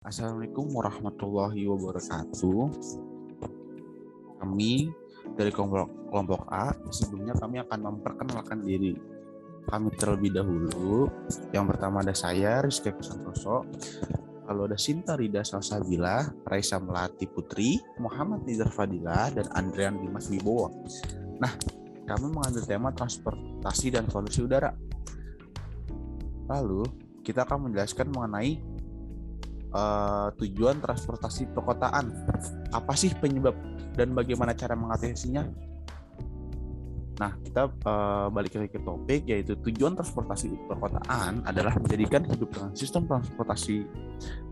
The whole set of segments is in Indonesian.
Assalamualaikum warahmatullahi wabarakatuh. Kami dari kelompok A, sebelumnya kami akan memperkenalkan diri kami terlebih dahulu. Yang pertama ada saya, Rizky Kusantoso. Lalu ada Sinta Rida Salsabila, Raisa Melati Putri, Muhammad Nizar Fadilah, dan Andrian Dimas Wibowo. Nah, kami mengambil tema transportasi dan polusi udara. Lalu, kita akan menjelaskan mengenai tujuan transportasi perkotaan. Apa sih penyebab dan bagaimana cara mengatasinya? Nah, kita balik lagi ke topik, yaitu tujuan transportasi perkotaan adalah menjadikan hidup dengan sistem transportasi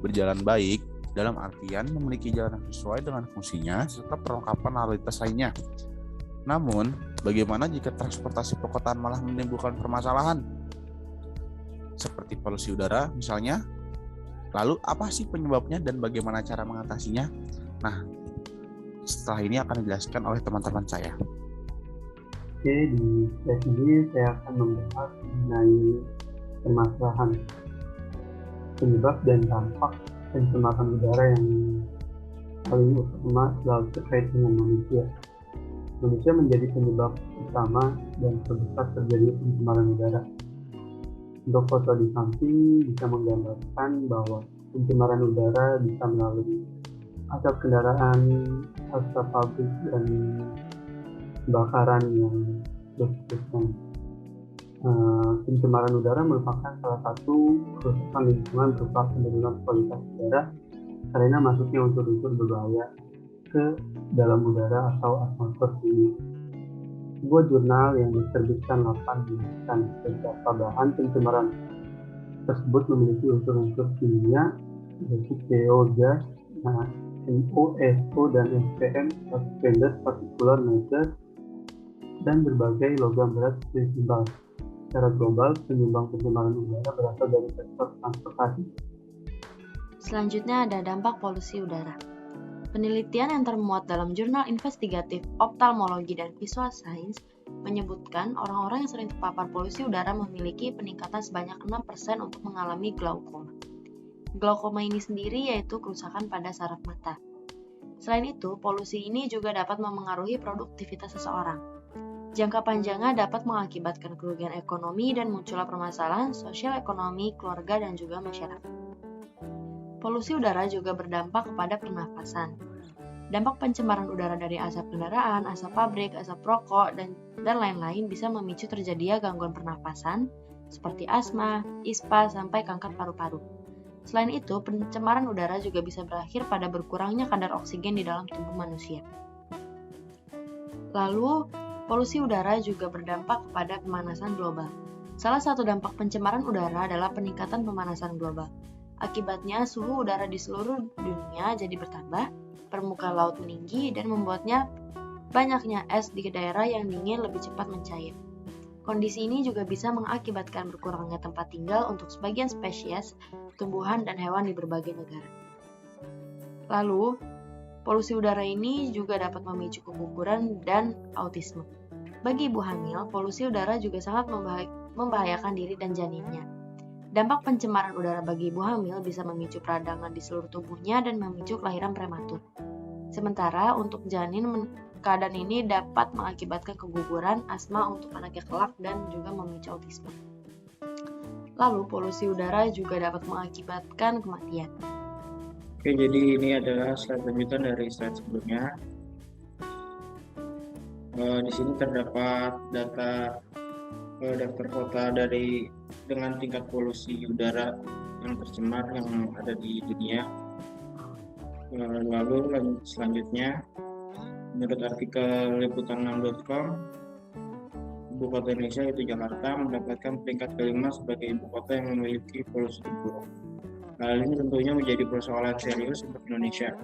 berjalan baik, dalam artian memiliki jalan yang sesuai dengan fungsinya serta perlengkapan lalu lintas lainnya. Namun, bagaimana jika transportasi perkotaan malah menimbulkan permasalahan seperti polusi udara misalnya? Lalu apa sih penyebabnya dan bagaimana cara mengatasinya? Nah, setelah ini akan dijelaskan oleh teman-teman saya. Oke, di sesi ini saya akan membahas mengenai permasalahan penyebab dan dampak pencemaran udara yang paling utama selalu terkait dengan manusia. Manusia menjadi penyebab utama dan terbesar terjadi pencemaran udara. Untuk foto di samping bisa menggambarkan bahwa pencemaran udara bisa melalui asap kendaraan, asap pabrik, dan kebakaran yang berkesan. Pencemaran udara merupakan salah satu kerusakan lingkungan berupa penurunan kualitas udara karena masuknya unsur-unsur berbahaya ke dalam udara atau atmosfer bumi. Sebuah jurnal yang diterbitkan 8 menyebutkan beberapa bahan pencemaran tersebut memiliki unsur-unsur kimia seperti CO, gas, NOx, dan SPM, suspended particulate matter, dan berbagai logam berat prinsipal. Secara global, penyumbang pencemaran udara berasal dari sektor transportasi. Selanjutnya ada dampak polusi udara. Penelitian yang termuat dalam jurnal investigatif Ophthalmology dan Visual Science menyebutkan orang-orang yang sering terpapar polusi udara memiliki peningkatan sebanyak 6% untuk mengalami glaukoma. Glaukoma ini sendiri yaitu kerusakan pada saraf mata. Selain itu, polusi ini juga dapat memengaruhi produktivitas seseorang. Jangka panjangnya dapat mengakibatkan kerugian ekonomi dan munculnya permasalahan sosial ekonomi, keluarga, dan juga masyarakat. Polusi udara juga berdampak kepada pernafasan. Dampak pencemaran udara dari asap kendaraan, asap pabrik, asap rokok, dan lain-lain bisa memicu terjadinya gangguan pernafasan seperti asma, ispa, sampai kanker paru-paru. Selain itu, pencemaran udara juga bisa berakhir pada berkurangnya kadar oksigen di dalam tubuh manusia. Lalu, polusi udara juga berdampak kepada pemanasan global. Salah satu dampak pencemaran udara adalah peningkatan pemanasan global. Akibatnya, suhu udara di seluruh dunia jadi bertambah, permukaan laut meninggi, dan membuatnya banyaknya es di daerah yang dingin lebih cepat mencair. Kondisi ini juga bisa mengakibatkan berkurangnya tempat tinggal untuk sebagian spesies, tumbuhan, dan hewan di berbagai negara. Lalu, polusi udara ini juga dapat memicu keguguran dan autisme. Bagi ibu hamil, polusi udara juga sangat membahayakan diri dan janinnya. Dampak pencemaran udara bagi ibu hamil bisa memicu peradangan di seluruh tubuhnya dan memicu kelahiran prematur. Sementara untuk janin, keadaan ini dapat mengakibatkan keguguran, asma untuk anaknya kelak, dan juga memicu autisme. Lalu, polusi udara juga dapat mengakibatkan kematian. Oke, jadi ini adalah slide lanjutan dari slide sebelumnya. Di sini terdapat data daftar kota dengan tingkat polusi udara yang tercemar yang ada di dunia. Lalu selanjutnya, menurut artikel liputan6.com, ibu kota Indonesia yaitu Jakarta mendapatkan peringkat kelima sebagai ibu kota yang memiliki polusi terburuk. Hal ini tentunya menjadi persoalan serius untuk Indonesia.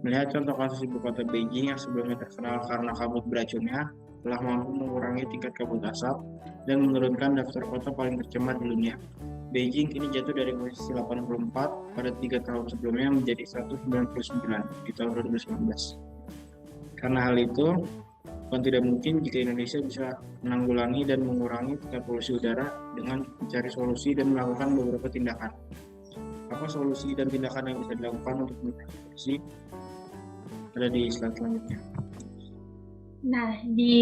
Melihat contoh kasus ibu kota Beijing yang sebelumnya terkenal karena kabut beracunnya, telah mampu mengurangi tingkat kabut asap dan menurunkan daftar kota paling tercemar di dunia. Beijing kini jatuh dari posisi 84 pada 3 tahun sebelumnya menjadi 199 di tahun 2019. Karena hal itu, bukan tidak mungkin jika Indonesia bisa menanggulangi dan mengurangi tingkat polusi udara dengan mencari solusi dan melakukan beberapa tindakan. apa solusi dan tindakan yang bisa dilakukan untuk mengurangi polusi. Ada di slide selanjutnya. Nah, di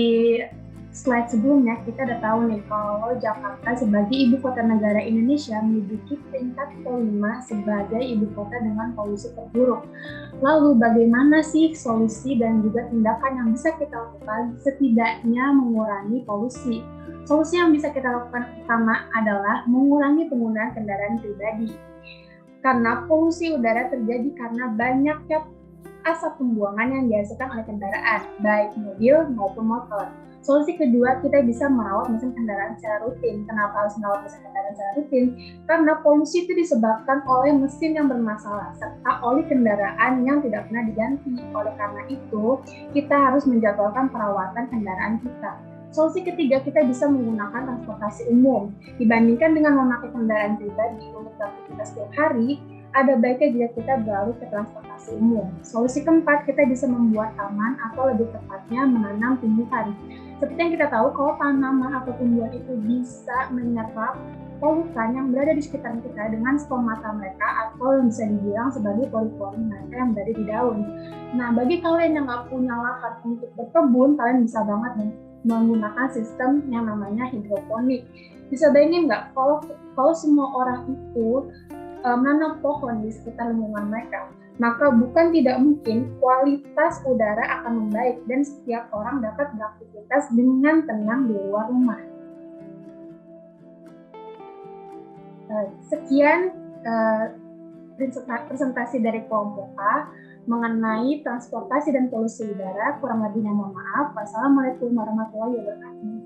slide sebelumnya kita udah tahu nih kalau Jakarta sebagai ibu kota negara Indonesia menduduki peringkat kelima sebagai ibu kota dengan polusi terburuk. Lalu bagaimana sih solusi dan juga tindakan yang bisa kita lakukan setidaknya mengurangi polusi? Solusi yang bisa kita lakukan pertama adalah mengurangi penggunaan kendaraan pribadi. Karena polusi udara terjadi karena banyaknya asap pembuangan yang dihasilkan oleh kendaraan, baik mobil maupun motor. Solusi kedua, kita bisa merawat mesin kendaraan secara rutin. Kenapa harus merawat mesin kendaraan secara rutin? Karena polusi itu disebabkan oleh mesin yang bermasalah, serta oli kendaraan yang tidak pernah diganti. Oleh karena itu, kita harus menjadwalkan perawatan kendaraan kita. Solusi ketiga, kita bisa menggunakan transportasi umum. Dibandingkan dengan memakai kendaraan pribadi untuk beraktivitas setiap hari, ada baiknya jika kita beralih ke transportasi umum. Solusi keempat, kita bisa membuat taman atau lebih tepatnya menanam tumbuhan. Seperti yang kita tahu, kalau tanaman atau tumbuhan itu bisa menyerap polutan yang berada di sekitar kita dengan stomata mereka atau yang bisa dibilang sebagai pori-pori mereka yang berada di daun. Nah, bagi kalian yang nggak punya lahan untuk berkebun, kalian bisa banget menggunakan sistem yang namanya hidroponik. Bisa bayangin nggak kalau semua orang itu menanam pohon di sekitar lingkungan mereka, maka bukan tidak mungkin kualitas udara akan membaik dan setiap orang dapat beraktivitas dengan tenang di luar rumah. Sekian presentasi dari kelompok A mengenai transportasi dan polusi udara. Kurang lebihnya mohon maaf. Wassalamualaikum warahmatullahi wabarakatuh.